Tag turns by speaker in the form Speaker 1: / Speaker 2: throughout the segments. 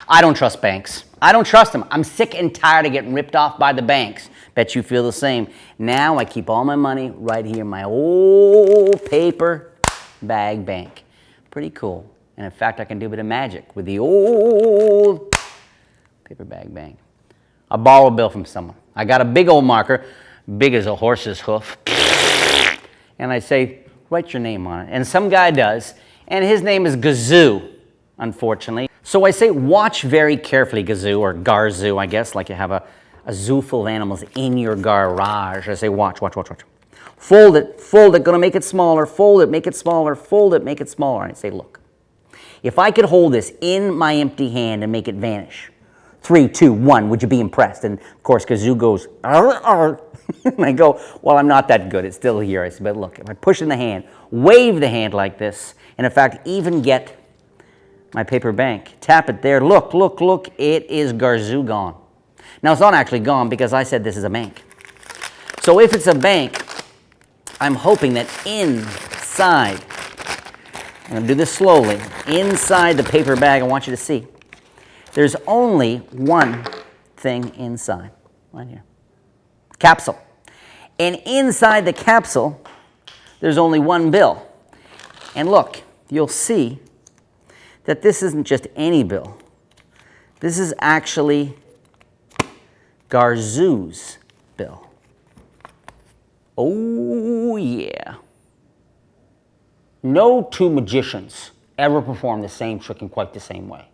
Speaker 1: I don't trust banks. I don't trust them. I'm sick and tired of getting ripped off by the banks. Bet you feel the same. Now I keep all my money right here in my old paper bag bank. Pretty cool. And in fact, I can do a bit of magic with the old paper bag bank. I borrow a bill from someone. I got a big old marker, big as a horse's hoof. And I say, write your name on it. And some guy does. And his name is Gazoo, unfortunately. So I say, watch very carefully, Gazoo, or Garzoo, I guess, like you have a zoo full of animals in your garage. I say, watch, watch, watch, watch. Fold it, gonna make it smaller, fold it, make it smaller, fold it, make it smaller. And I say, look, if I could hold this in my empty hand and make it vanish, 3, 2, 1, would you be impressed? And of course, Gazoo goes, arr, arr. And I go, well, I'm not that good. It's still here. I said, but look, if I push in the hand, wave the hand like this, and in fact, even get my paper bank, tap it there, look, look, look, it is Garzoo gone. Now, it's not actually gone because I said this is a bank. So if it's a bank, I'm hoping that inside, I'm going to do this slowly, inside the paper bag, I want you to see, there's only one thing inside, right here. Capsule. And inside the capsule, there's only one bill. And look, you'll see that this isn't just any bill. This is actually Garzoo's bill. Oh, yeah. No two magicians ever perform the same trick in quite the same way.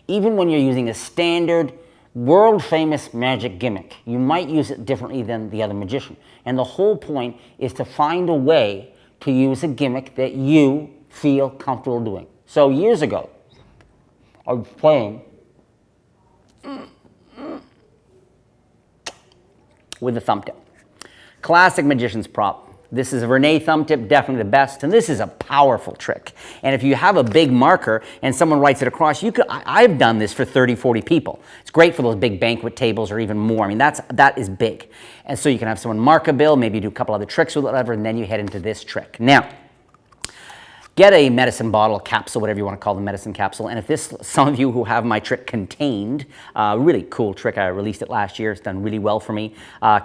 Speaker 1: Even when you're using a standard, world-famous magic gimmick, you might use it differently than the other magician. And the whole point is to find a way to use a gimmick that you feel comfortable doing. So years ago, I was playing with a thumb tip. Classic magician's prop. This is a Renee thumb tip, definitely the best, and this is a powerful trick. And if you have a big marker and someone writes it across, you could, I've done this for 30, 40 people. It's great for those big banquet tables or even more. I mean, that is big. And so you can have someone mark a bill, maybe do a couple other tricks with it, whatever, and then you head into this trick. Now, get a medicine bottle, capsule, whatever you want to call the medicine capsule. And if this, some of you who have my trick Contained, really cool trick, I released it last year, it's done really well for me.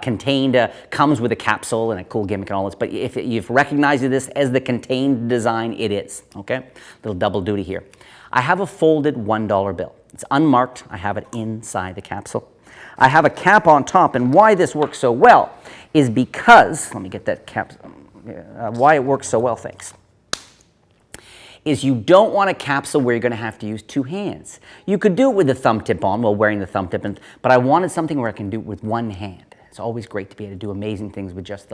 Speaker 1: Contained comes with a capsule and a cool gimmick and all this, but if you've recognized this as the Contained design, it is, okay? Little double duty here. I have a folded $1 bill. It's unmarked, I have it inside the capsule. I have a cap on top, and why this works so well is because, let me get that cap, why it works so well, thanks, is you don't want a capsule where you're going to have to use two hands. You could do it with the thumb tip on while wearing the thumb tip, but I wanted something where I can do it with one hand. It's always great to be able to do amazing things with just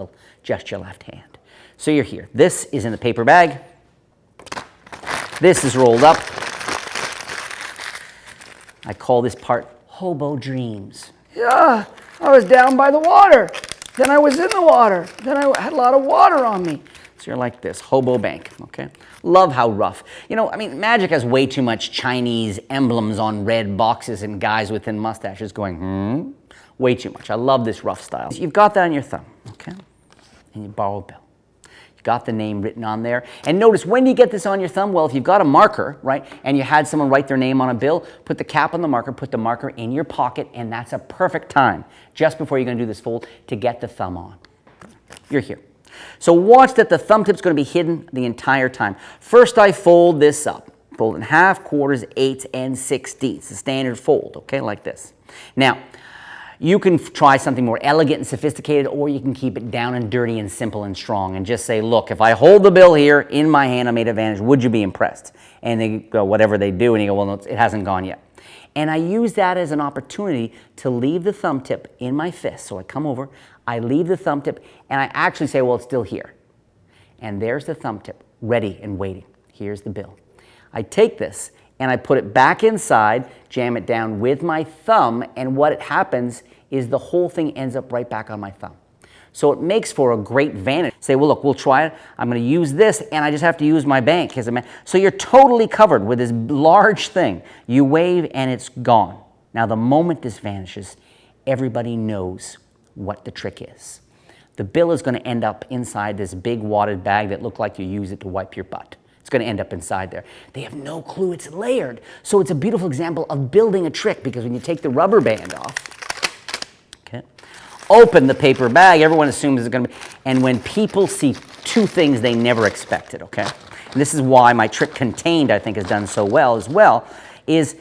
Speaker 1: your left hand. So you're here. This is in the paper bag. This is rolled up. I call this part Hobo Dreams. Yeah, I was down by the water. Then I was in the water. Then I had a lot of water on me. So you're like this, hobo bank, okay? Love how rough. You know, I mean, magic has way too much Chinese emblems on red boxes and guys with thin mustaches going, way too much. I love this rough style. You've got that on your thumb, okay? And you borrow a bill. You've got the name written on there. And notice when you get this on your thumb, well, if you've got a marker, right, and you had someone write their name on a bill, put the cap on the marker, put the marker in your pocket, and that's a perfect time, just before you're gonna do this fold, to get the thumb on. You're here. So watch that the thumb tip's going to be hidden the entire time. First, I fold this up. Fold in half, quarters, eighths, and 16ths. The standard fold, okay, like this. Now, you can try something more elegant and sophisticated, or you can keep it down and dirty and simple and strong and just say, look, if I hold the bill here in my hand, I made a vanish, would you be impressed? And they go, whatever they do, and you go, well, no, it hasn't gone yet. And I use that as an opportunity to leave the thumb tip in my fist. So I come over, I leave the thumb tip, and I actually say, well, it's still here. And there's the thumb tip, ready and waiting. Here's the bill. I take this, and I put it back inside, jam it down with my thumb, and what happens is the whole thing ends up right back on my thumb. So it makes for a great vanish. Say, well, look, we'll try it. I'm going to use this, and I just have to use my bank. So you're totally covered with this large thing. You wave, and it's gone. Now, the moment this vanishes, everybody knows what the trick is. The bill is going to end up inside this big wadded bag that looked like you use it to wipe your butt. It's going to end up inside there. They have no clue it's layered. So it's a beautiful example of building a trick, because when you take the rubber band off, okay, open the paper bag, everyone assumes it's going to be, and when people see two things they never expected, okay, and this is why my trick Contained, I think, has done so well as well, is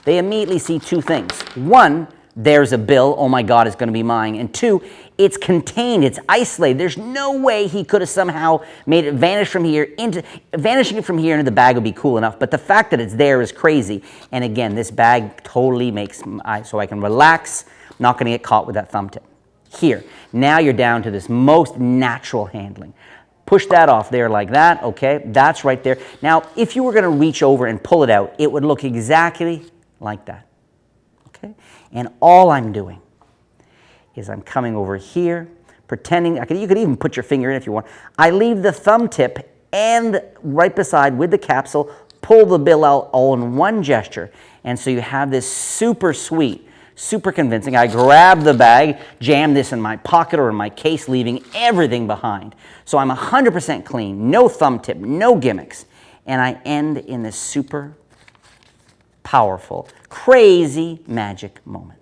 Speaker 1: they immediately see two things. One, there's a bill, oh my God, it's going to be mine. And two, it's contained, it's isolated. There's no way he could have somehow made it vanish from here into, vanishing it from here into the bag would be cool enough. But the fact that it's there is crazy. And again, this bag totally makes, so I can relax, I'm not going to get caught with that thumb tip. Here, now you're down to this most natural handling. Push that off there like that, okay, that's right there. Now, if you were going to reach over and pull it out, it would look exactly like that, okay? And all I'm doing is I'm coming over here, pretending, you could even put your finger in if you want. I leave the thumb tip and right beside with the capsule, pull the bill out all in one gesture. And so you have this super sweet, super convincing. I grab the bag, jam this in my pocket or in my case, leaving everything behind. So I'm 100% clean, no thumb tip, no gimmicks. And I end in this super powerful, crazy magic moment.